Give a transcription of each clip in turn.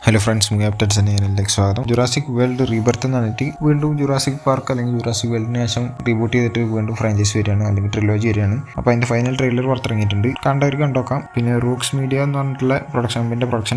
Hello friends, movie updates ചാനലിലേക്ക് സ്വാഗതം. Jurassic world rebirth എന്ന് പറഞ്ഞിട്ട് വീണ്ടും ജുറാസിക് പാർക്ക് അല്ലെങ്കിൽ ജുറാസിക് വേൾഡിന് ശേഷം റീബൂട്ട് ചെയ്തിട്ട് വീണ്ടും ഫ്രാഞ്ചൈസ് വരികയാണ്, അല്ലെങ്കിൽ ട്രിലോജി വരികയാണ്. അപ്പോൾ അതിന്റെ ഫൈനൽ ട്രെയിലർ പുറത്തിറങ്ങിയിട്ടുണ്ട്. കണ്ടവർക്ക് കണ്ടോക്കാം. പിന്നെ റൂക്സ് മീഡിയ എന്ന് പറഞ്ഞിട്ടുള്ള പ്രൊഡക്ഷൻ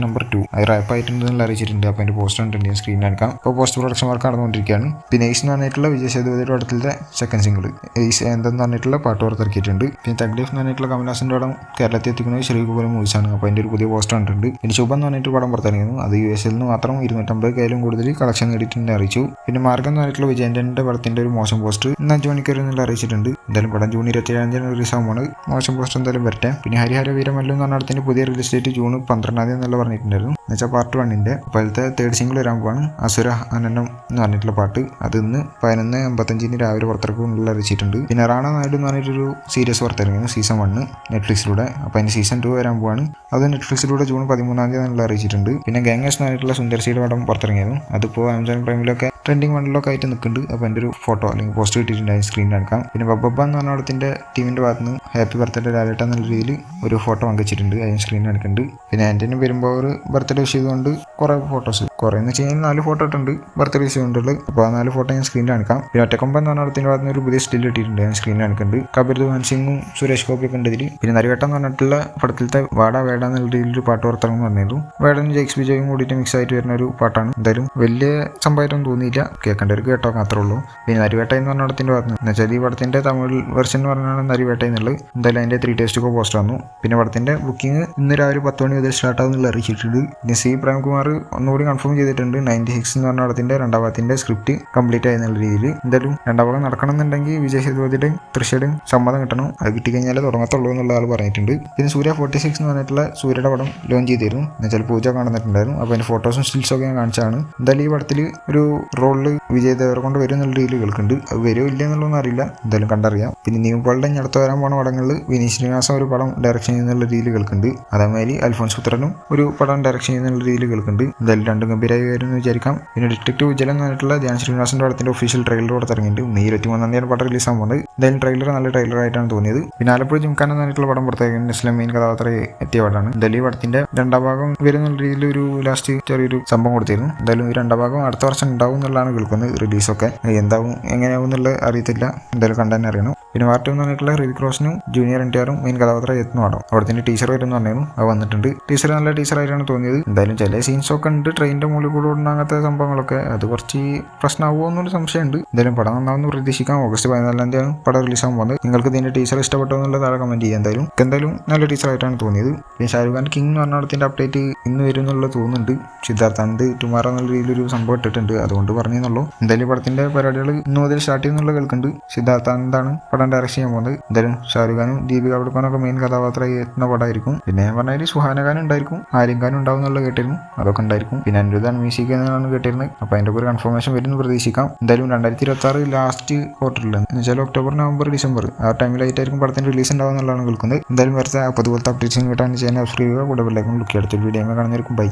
നമ്പർ 2 അത് റാപ്പ് ആയിട്ടുണ്ടെന്ന് അറിയിച്ചിട്ടുണ്ട്. അപ്പോൾ അതിന്റെ പോസ്റ്റർ ഉണ്ട്, സ്ക്രീനിൽ എടുക്കാം. അപ്പോൾ പോസ്റ്റ് പ്രൊഡക്ഷൻ വർക്ക് നടന്നുകൊണ്ടിരിക്കുകയാണ്. പിന്നെ എയ്സ് എന്ന് പറഞ്ഞിട്ടുള്ള വിജയ് സേതുപതിയുടെ പടത്തിലെ സെക്കൻഡ് സിംഗിൾ എയ്സ് എന്തെന്ന് പറഞ്ഞിട്ടുള്ള പാട്ട് പുറത്തിറക്കിയിട്ടുണ്ട്. പിന്നെ തഗ് ലൈഫ് എന്ന് പറഞ്ഞിട്ടുള്ള കമൽഹാസന്റെ പടം കേരളത്തിൽ എത്തിക്കുന്നത് ശ്രീകുമാരൻ മൂവീസാണ്. അപ്പോൾ അതിന്റെ ഒരു പുതിയ പോസ്റ്റർ കണ്ടിട്ടുണ്ട്. പിന്നെ ശുഭം എന്ന് പറഞ്ഞിട്ട് പടം പുറത്തിറങ്ങിയിരുന്നു. അത് US നിന്ന് മാത്രം 250,000 കൂടുതൽ കളക്ഷൻ നേടിയിട്ടുണ്ട് അറിയിച്ചു. പിന്നെ മാർഗം എന്ന് പറഞ്ഞിട്ടുള്ള വിജയന്റെ പടത്തിന്റെ ഒരു മോശം പോസ്റ്റർ ഇന്ന് 5 മണിക്ക് എന്നുള്ള അറിയിച്ചിട്ടുണ്ട്. എന്തായാലും പടം ജൂൺ 27 റിലീസ് ആകുമ്പോൾ മോശം പോസ്റ്റർ എന്തായാലും വരട്ടെ. പിന്നെ ഹരിഹര വീരമല്ലു എന്ന് പറഞ്ഞ പടത്തിന്റെ പുതിയ റിലീസ് ഡേറ്റ് ജൂൺ 12 എന്നുള്ള പറഞ്ഞിട്ടുണ്ടായിരുന്നു. എന്നുവെച്ചാൽ പാർട്ട് 1ന്റെ അപ്പോഴത്തെ തേർഡ് സിംഗിൾ വരാൻ പോവാണ്. അസുര അനനം എന്ന് പറഞ്ഞിട്ടുള്ള പാട്ട് അത് ഇന്ന് 11:55 രാവിലെ പുറത്തിറക്കുന്നുള്ള അറിയിച്ചിട്ടുണ്ട്. പിന്നെ റാണ നായിഡു എന്ന് പറഞ്ഞിട്ടൊരു സീരീസ് പുറത്തിറങ്ങിയിരുന്നു, സീസൺ 1 നെറ്റ്ഫ്ലിക്സിലൂടെ. അപ്പോൾ അതിന് സീസൺ 2 വരാൻ പോവാണ്. അത് നെറ്റ്ഫ്ലിക്സിലൂടെ ജൂൺ 13 എന്നുള്ള അറിയിച്ചിട്ടുണ്ട്. പിന്നെ ഗാംഗേഴ്സ് എന്ന് പറഞ്ഞിട്ടുള്ള സുന്ദർസിയുടെ പടം പുറത്തിറങ്ങിയിരുന്നു. അതിപ്പോൾ ആമസോൺ പ്രൈമിലൊക്കെ ട്രെൻഡിങ് വണ്ണിലൊക്കെ ആയിട്ട് നിൽക്കുന്നുണ്ട്. അപ്പോൾ എൻ്റെ ഒരു ഫോട്ടോ അല്ലെങ്കിൽ പോസ്റ്റർ കിട്ടിയിട്ടുണ്ട്, അതിന് സ്ക്രീനിൽ എടുക്കാം. പിന്നെ ബബ്ബ എന്ന് പറഞ്ഞ പടത്തിന്റെ ടീമിന്റെ ഭാഗത്ത് നിന്ന് ഹാപ്പി ബർത്ത്ഡേ ലാലേട്ട എന്നുള്ള രീതിയിൽ ഒരു ഫോട്ടോ പങ്കുവച്ചിട്ടുണ്ട്, അതിന് സ്ക്രീനിൽ എടുക്കുന്നുണ്ട്. പിന്നെ ആന്റണി വരുമ്പോൾ ഒരു ബർത്ത്ഡേ വിഷ് ചെയ്തുകൊണ്ട് കുറേ ഫോട്ടോസ്, കുറേ എന്ന് വെച്ച് കഴിഞ്ഞാൽ 4 ഫോട്ടോ ഇട്ടുണ്ട് ബർത്ത്ഡേ വിഷ് ചെയ്തുകൊണ്ടുള്ളത്. അപ്പോൾ ആ 4 ഫോട്ടോ ഞാൻ സ്ക്രീനിൽ എടുക്കാം. പിന്നെ ഒറ്റക്കൊമ്പൻ എന്ന് പറഞ്ഞ പടത്തിന്റെ ഭാഗത്ത് നിന്ന് ഒരു പുതിയ സ്റ്റിൽ ഇട്ടിട്ടുണ്ട്, ഞാൻ സ്ക്രീനിൽ എടുക്കുന്നുണ്ട്. കബീർ ദുഹാൻ സിംഗും സുരേഷ് ഗോപിയൊക്കെ ഉണ്ട് ഇതിൽ. പിന്നെ നരിവേട്ടം എന്ന് പറഞ്ഞിട്ടുള്ള പടത്തിലത്തെ വാട വേട എന്നുള്ള രീതിയിലൊരു പാട്ട് പുറത്തിറങ്ങും പറഞ്ഞിരുന്നു. വേടനും ജെയ്ക്സ് വിജയും കൂടിയിട്ട് മിക്സ് ആയിട്ട് വരുന്ന ഒരു പാട്ടാണ്. എന്തായാലും വലിയ സംഭവമായിട്ടൊന്നും തോന്നിയില്ല, കേൾക്കേണ്ടവർക്ക് കേട്ടോ മാത്രമേ ഉള്ളൂ. പിന്നെ നരിവേട്ട എന്ന് പറഞ്ഞ പടത്തിന്റെ ഭാഗത്ത് നിന്ന് വെച്ചാൽ ഈ പടത്തിന്റെ തമിഴ് വെർഷൻ എന്ന് പറഞ്ഞാൽ നരിവേട്ട എന്നുള്ളത്. എന്തായാലും അതിന്റെ 3 ടേസ്റ്റൊക്കെ പോസ്റ്റർ വന്നു. പിന്നെ പടത്തിന്റെ ബുക്കിംഗ് ഇന്ന് രാവിലെ 10 മണി മുതൽ സ്റ്റാർട്ട് ആവുന്നുള്ള അറിയിച്ചിട്ടുണ്ട്. പിന്നെ സി പ്രേംകുമാർ ഒന്നുകൂടി കൺഫേം ചെയ്തിട്ടുണ്ട്. 96 എന്ന് പറഞ്ഞ പടത്തിന്റെ 2ാം ഭാഗത്തിന്റെ സ്ക്രിപ്റ്റ് കംപ്ലീറ്റ് ആയി എന്നുള്ള രീതിയിൽ. എന്തായാലും 2ാം ഭാഗം നടക്കണം എന്നുണ്ടെങ്കിൽ വിജയ് സേതുപതിയുടെയും തൃശ്ശയുടെയും സമ്മതം കിട്ടണം. അത് കിട്ടിക്കഴിഞ്ഞാൽ തുടങ്ങത്തുള്ളൂ എന്നുള്ള ആൾ പറഞ്ഞിട്ടുണ്ട്. പിന്നെ സൂര്യ 46 എന്ന് പറഞ്ഞിട്ടുള്ള സൂര്യയുടെ പടം ലോഞ്ച് ചെയ്തിരുന്നു. എന്നുവെച്ചാൽ പൂജ കാണുന്നിട്ടുണ്ടായിരുന്നു. അപ്പോൾ അതിന്റെ ഫോട്ടോസും സ്റ്റിൽസൊക്കെ ഞാൻ കാണിച്ചാണ്. എന്തായാലും ഈ പടത്തിൽ ഒരു റോളിൽ വിജയ് ദേവരകൊണ്ട് വരും എന്നുള്ള രീതിയിൽ കേൾക്കുന്നുണ്ട്. അത് വരുമോ ഇല്ല എന്നുള്ളതൊന്നും അറിയില്ല, എന്തായാലും കണ്ടറിയാം. പിന്നെ നീവുകളുടെ അടുത്ത് വരാൻ പോണ പടങ്ങളിൽ വിനീത് ശ്രീനിവാസൻ ഒരു പടം ഡയറക്ഷൻ ചെയ്യുന്നുള്ള രീതിയിൽ കേൾക്കുന്നുണ്ട്. അതേമാതിരി അൽഫോൻസ് പുത്രനും ഒരു പടം ഡയറക്ഷൻ ചെയ്യുന്നുള്ള രീതിയിൽ കേൾക്കുന്നുണ്ട്. എന്തായാലും രണ്ടും ഗംഭീരമായി വരുമെന്ന് വിചാരിക്കാം. പിന്നെ ഡിറ്റക്റ്റീവ് വിജലൻ എന്ന് പറഞ്ഞിട്ടുള്ള ധ്യാൻ ശ്രീനിവാസന്റെ പടത്തിന്റെ ഒഫീഷ്യൽ ട്രെയിലർ പുറത്തിറങ്ങിയിട്ട് May 23 പടം റിലീസ് ആകുമ്പോൾ എന്തായാലും ട്രെയിലർ നല്ല ട്രെയിലർ ആയിട്ടാണ് തോന്നിയത്. പിന്നെ ആലപ്പുഴ ജിംഖാന എന്ന് പറഞ്ഞിട്ടുള്ള പടം പുറത്തിറങ്ങി നെസ്ലം മെയിൻ കഥാപാത്രം എത്തിയ പടമാണ്. എന്തായാലും ഈ പടത്തിന്റെ 2ാം ഭാഗം വരുന്നുള്ള രീതിയിൽ ഒരു ലാസ്റ്റ് ചെറിയൊരു സംഭവം കൊടുത്തിരുന്നു. എന്തായാലും ഈ 2ാം ഭാഗം അടുത്ത വർഷം ഉണ്ടാവും എന്നുള്ളതാണ് കേൾക്കുന്നത്. റിലീസൊക്കെ എന്താവും എങ്ങനെയാവും എന്നുള്ളത് അറിയത്തില്ല, എന്തായാലും കണ്ടു അറിയണം. പിന്നെ പാർട്ട് 2 എന്ന് പറഞ്ഞിട്ടുള്ള ഋതിക് റോഷനും ജൂനിയർ NTR മെയിൻ കഥാപാത്രം എത്തുന്ന പടം. അവിടത്തിന്റെ ടീച്ചർ വരുമെന്ന് പറഞ്ഞിരുന്നു, അത് വന്നിട്ടുണ്ട്. ടീച്ചർ നല്ല ടീച്ചറായിട്ടാണ് തോന്നിയത്. എന്തായാലും ചില സീൻസൊക്കെ ഉണ്ട്, ട്രെയിനിന്റെ മുകളിൽ കൂടെ ഉണ്ടാകാത്ത സംഭവങ്ങളൊക്കെ, അത് കുറച്ച് പ്രശ്നമാവുമോ എന്നൊരു സംശയമുണ്ട്. എന്തായാലും പടം നന്നാവുന്ന പ്രതീക്ഷിക്കാം. August 14 പടം റിലീസ് ആകാൻ പോകുന്നത്. നിങ്ങൾക്ക് ഇതിന്റെ ടീച്ചർ ഇഷ്ടപ്പെട്ടോ എന്നുള്ള താഴെ കമന്റ് ചെയ്യാം. എന്തായാലും നല്ല ടീച്ചറായിട്ടാണ് തോന്നിയത്. പിന്നെ ഷാരൂഖ് ഖാൻ കിങ് എന്ന് പറഞ്ഞ പടത്തിന്റെ അപ്ഡേറ്റ് ഇന്ന് വരും എന്നുള്ളത് തോന്നുന്നുണ്ട്. സിദ്ധാർത്ഥ് ടുമാറോ എന്നുള്ള രീതിയിലൊരു സംഭവം ഇട്ടിട്ടുണ്ട്, അതുകൊണ്ട് പറഞ്ഞെന്നുള്ളൂ. എന്തായാലും പടത്തിന്റെ പരിപാടികൾ ഇന്ന് മുതൽ സ്റ്റാർട്ട് ചെയ്യുന്നുള്ള കേൾക്കുന്നുണ്ട്. സിദ്ധാർത്ഥാണ് പടം ഡയറക്ഷൻ ചെയ്യാൻ പോകുന്നത്. എന്തായാലും ഷാരൂഖ് ഖാനും ദീപിക പടുക്കോനൊക്കെ മെയിൻ കഥാപാത്രമായി എത്തുന്ന പടമായിരിക്കും. പിന്നെ ഞാൻ പറഞ്ഞാൽ സുഹാന ഖാനും ഉണ്ടായിരിക്കും, ആര്യൻ ഖാനും ഉണ്ടാവും എന്നുള്ള കേട്ടിരുന്നു, അതൊക്കെ ഉണ്ടായിരിക്കും. പിന്നെ അനിരുദ്ധാണ് മ്യൂസിക് എന്നാണ് കേട്ടിരുന്നത്. അപ്പോൾ അതിന്റെ ഒരു കൺഫർമേഷൻ വരുന്നു പ്രതീക്ഷിക്കാം. എന്തായാലും 2026 ലാസ്റ്റ് ക്വാർട്ടറിൽ എന്ന് വെച്ചാൽ ഒക്ടോബർ നവംബർ ഡിസംബർ ആ ടൈമിലായിട്ടായിരിക്കും പടത്തിന്റെ റിലീസ് ഉണ്ടാവും എന്നുള്ളതാണ് കേൾക്കുന്നത്. എന്തായാലും വരച്ച അതുപോലത്തെ അപ്ഡേറ്റ്സ് കിട്ടാൻ ചെയ്യാൻ സബ്സ്ക്രൈബ് ചെയ്യുക, കൂടെ ബെല്ലൈക്കൺ ക്ലിക്ക് അടുത്തൊരു വീഡിയോ കാണുന്നവർക്കും ബൈ.